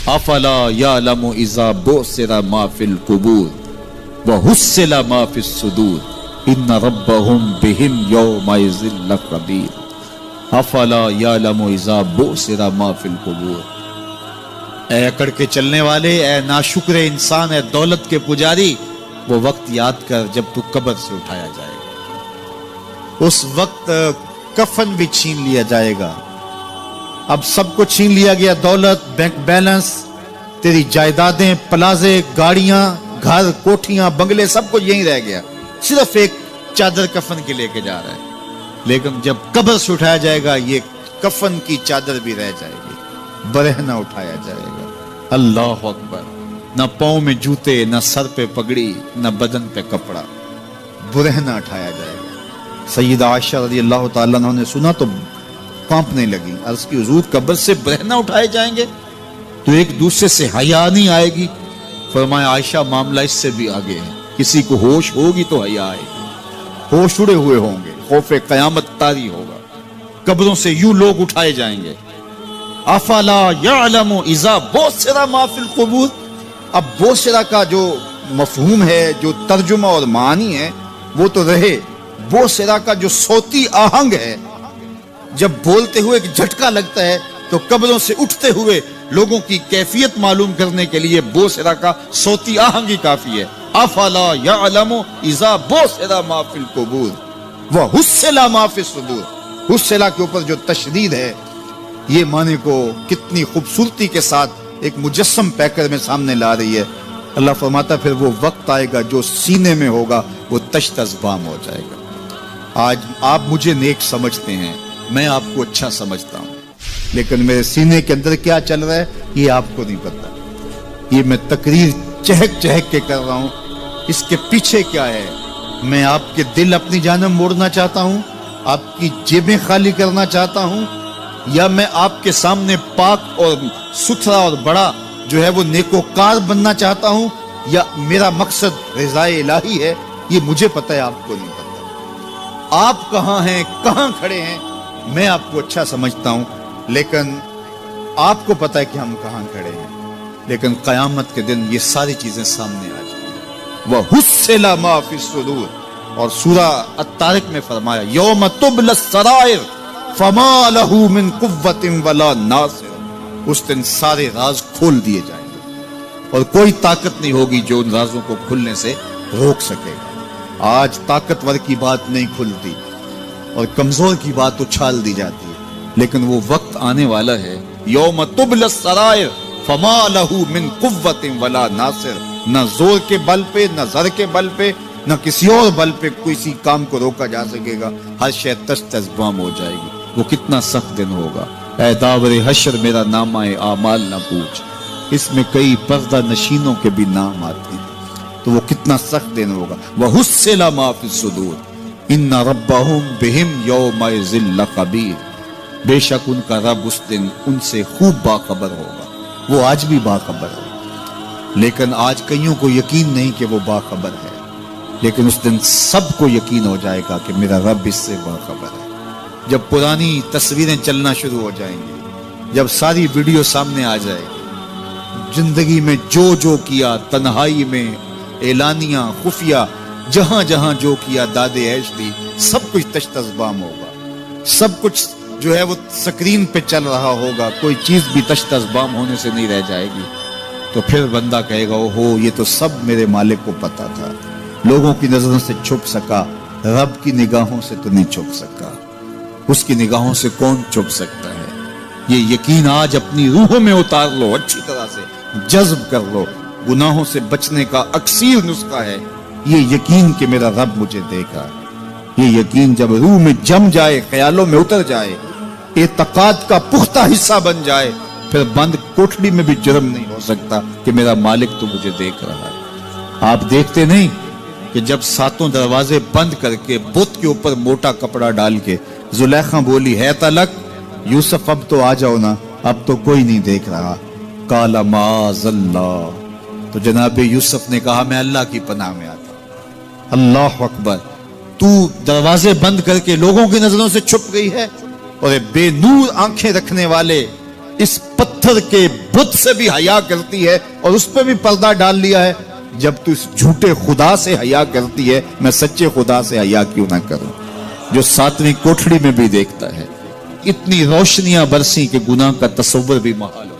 افلا یعلم اذا بعثر ما فی القبور وحصل ما فی الصدور ان ربهم بهم یومئذ لخبیر افلا یعلم اذا بعثر ما فی القبور۔ اے اکڑ کے چلنے والے، اے ناشکر انسان، اے دولت کے پجاری، وہ وقت یاد کر جب تو قبر سے اٹھایا جائے گا۔ اس وقت کفن بھی چھین لیا جائے گا۔ اب سب کو چھین لیا گیا، دولت، بینک بیلنس، تیری جائیدادیں، پلازے، گاڑیاں، گھر، کوٹھیاں، بنگلے، سب کچھ یہیں رہ گیا، صرف ایک چادر کفن کے لے کے جا رہا ہے۔ لیکن جب قبر سے اٹھایا جائے گا، یہ کفن کی چادر بھی رہ جائے گی، برہنہ اٹھایا جائے گا۔ اللہ اکبر! نہ پاؤں میں جوتے، نہ سر پہ پگڑی، نہ بدن پہ کپڑا، برہنہ اٹھایا جائے گا۔ سیدہ عائشہ رضی اللہ تعالیٰ عنہ نے سنا تو کانپنے لگی، عرض کی حضور قبر سے برہنہ اٹھائے جائیں گے تو ایک دوسرے سے حیا نہیں آئے گی؟ فرمایا عائشہ معاملہ اس سے بھی آگے ہے، کسی کو ہوش ہوگی تو حیا آئے گی، ہوش اڑے ہوئے ہوں گے، خوف قیامت طاری ہوگا، قبروں سے یوں لوگ اٹھائے جائیں گے۔ افلا یعلم اذا بعثر ما فی القبور۔ اب بوسرا کا جو مفہوم ہے، جو ترجمہ اور معنی ہے وہ تو رہے، بوسرا کا جو صوتی آہنگ ہے، جب بولتے ہوئے ایک جھٹکا لگتا ہے تو قبروں سے اٹھتے ہوئے لوگوں کی کیفیت معلوم کرنے کے لیے بوسرا کا صوتی آہنگ ہی کافی ہے۔ افلا یعلم اذا بعثر ما فی القبور وحصل ما فی الصدور۔ حصلہ کے اوپر جو تشدید ہے، یہ معنی کو کتنی خوبصورتی کے ساتھ ایک مجسم پیکر میں سامنے لا رہی ہے۔ اللہ فرماتا پھر وہ وقت آئے گا جو سینے میں ہوگا وہ تشت ازبام ہو جائے گا۔ آج آپ مجھے نیک سمجھتے ہیں، میں آپ کو اچھا سمجھتا ہوں، لیکن میرے سینے کے اندر کیا چل رہا ہے یہ آپ کو نہیں پتا۔ یہ میں تقریر چہک چہک کے کر رہا ہوں، اس کے پیچھے کیا ہے؟ میں آپ کے دل اپنی جانب موڑنا چاہتا ہوں، آپ کی جیبیں خالی کرنا چاہتا ہوں، یا میں آپ کے سامنے پاک اور ستھرا اور بڑا جو ہے وہ نیکوکار بننا چاہتا ہوں، یا میرا مقصد رضائے الہی ہے؟ یہ مجھے پتہ ہے، آپ کو نہیں پتہ۔ آپ کہاں ہیں، کہاں کھڑے ہیں، میں آپ کو اچھا سمجھتا ہوں، لیکن آپ کو پتہ ہے کہ ہم کہاں کھڑے ہیں۔ لیکن قیامت کے دن یہ ساری چیزیں سامنے آ جائیں گی۔ وَحُصِّلَ مَا فِي الصُّدُورِ، اور سورہ الطارق میں فرمایا یوم تبلی السرائر فما لہ من قوت ولا ناصر۔ اس دن سارے راز کھول دیے جائیں گے اور کوئی طاقت نہیں ہوگی جو ان رازوں کو کھلنے سے روک سکے گا۔ آج طاقتور کی بات نہیں کھلتی اور کمزور کی بات اچھال دی جاتی ہے، لیکن وہ وقت آنے والا ہے یوم تبلی السرائر فما لہ من قوت ولا ناصر۔ نہ زور کے بل پہ، نہ زر کے بل پہ، نہ کسی اور بل پہ کسی کام کو روکا جا سکے گا، ہر شے تشت ازبام ہو جائے گی۔ وہ کتنا سخت دن ہوگا۔ اے داور حشر میرا نامہ اعمال نہ پوچھ، اس میں کئی پردہ نشینوں کے بھی نام آتے ہیں، تو وہ کتنا سخت دن ہوگا۔ وَحُصِّلَ مَا فِي الصُّدُورِ إِنَّ رَبَّهُمْ بِهِمْ يَوْمَئِذٍ لَخَبِيرٌ۔ بے شک ان کا رب اس دن ان سے خوب باخبر ہوگا۔ وہ آج بھی باخبر ہے، لیکن آج کئیوں کو یقین نہیں کہ وہ باخبر ہے، لیکن اس دن سب کو یقین ہو جائے گا کہ میرا رب اس سے باخبر ہے۔ جب پرانی تصویریں چلنا شروع ہو جائیں گی، جب ساری ویڈیو سامنے آ جائے گی، زندگی میں جو کیا، تنہائی میں، اعلانیہ، خفیہ، جہاں جہاں جو کیا، داد عیش دی، سب کچھ تشت ازبام ہوگا۔ سب کچھ جو ہے وہ سکرین پہ چل رہا ہوگا، کوئی چیز بھی تشت ازبام ہونے سے نہیں رہ جائے گی۔ تو پھر بندہ کہے گا اوہو یہ تو سب میرے مالک کو پتا تھا، لوگوں کی نظروں سے چھپ سکا، رب کی نگاہوں سے تو نہیں چھپ سکا۔ اس کی نگاہوں سے کون چھپ سکتا ہے؟ یہ یقین آج اپنی روحوں میں اتار لو، اچھی طرح سے جذب کر لو۔ گناہوں سے بچنے کا اکثیر نسخہ ہے یہ یقین کہ میرا رب مجھے دیکھ رہا ہے۔ یہ یقین جب روح میں جم جائے، خیالوں میں اتر جائے، اعتقاد کا پختہ حصہ بن جائے، پھر بند کوٹڑی میں بھی جرم نہیں ہو سکتا کہ میرا مالک تو مجھے دیکھ رہا ہے۔ آپ دیکھتے نہیں کہ جب ساتوں دروازے بند کر کے بت کے اوپر موٹا کپڑا ڈال کے زلیخا بولی ہے تلک یوسف اب تو آ جاؤ نا، اب تو کوئی نہیں دیکھ رہا، قال معاذ اللہ، تو جناب یوسف نے کہا میں اللہ کی پناہ میں آتا ہوں۔ اللہ اکبر! تو دروازے بند کر کے لوگوں کی نظروں سے چھپ گئی ہے، اور بے نور آنکھیں رکھنے والے اس پتھر کے بت سے بھی حیا کرتی ہے اور اس پہ بھی پردہ ڈال لیا ہے. جب تو اس جھوٹے خدا سے حیا کرتی ہے, میں سچے خدا سے حیا کیوں نہ کروں جو 7ویں کوٹھڑی میں بھی دیکھتا ہے. اتنی روشنیاں برسی کہ گناہ کا تصور بھی محال ہو.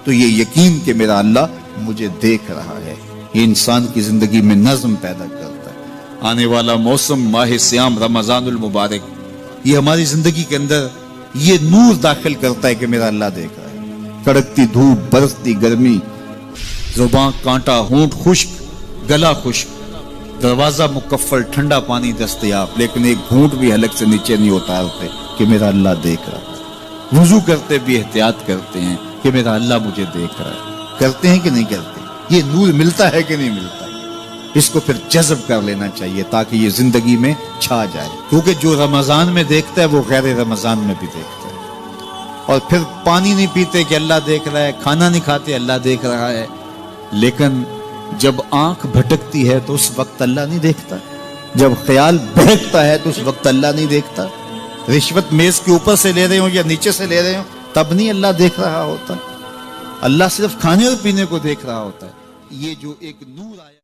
تو یہ یقین کہ میرا اللہ مجھے دیکھ رہا ہے, یہ انسان کی زندگی میں نظم پیدا کرتا ہے. آنے والا موسم ماہ سیام رمضان المبارک, یہ ہماری زندگی کے اندر یہ نور داخل کرتا ہے کہ میرا اللہ دیکھ رہا ہے. کڑکتی دھوپ, برستی گرمی, زباں کانٹا, ہونٹ خشک, گلا خشک, دروازہ مکفل, ٹھنڈا پانی دستیاب, لیکن ایک گھونٹ بھی حلق سے نیچے نہیں اتارتے کہ میرا اللہ دیکھ رہا ہے. وضو کرتے بھی احتیاط کرتے ہیں کہ میرا اللہ مجھے دیکھ رہا ہے. کرتے ہیں کہ نہیں کرتے؟ یہ نور ملتا ہے کہ نہیں ملتا؟ اس کو پھر جذب کر لینا چاہیے تاکہ یہ زندگی میں چھا جائے, کیونکہ جو رمضان میں دیکھتا ہے وہ غیر رمضان میں بھی دیکھتا ہے. اور پھر پانی نہیں پیتے کہ اللہ دیکھ رہا ہے, کھانا نہیں کھاتے اللہ دیکھ رہا ہے, لیکن جب آنکھ بھٹکتی ہے تو اس وقت اللہ نہیں دیکھتا, جب خیال بہکتا ہے تو اس وقت اللہ نہیں دیکھتا. رشوت میز کے اوپر سے لے رہے ہوں یا نیچے سے لے رہے ہوں تب نہیں اللہ دیکھ رہا ہوتا, اللہ صرف کھانے اور پینے کو دیکھ رہا ہوتا ہے. یہ جو ایک نور آیا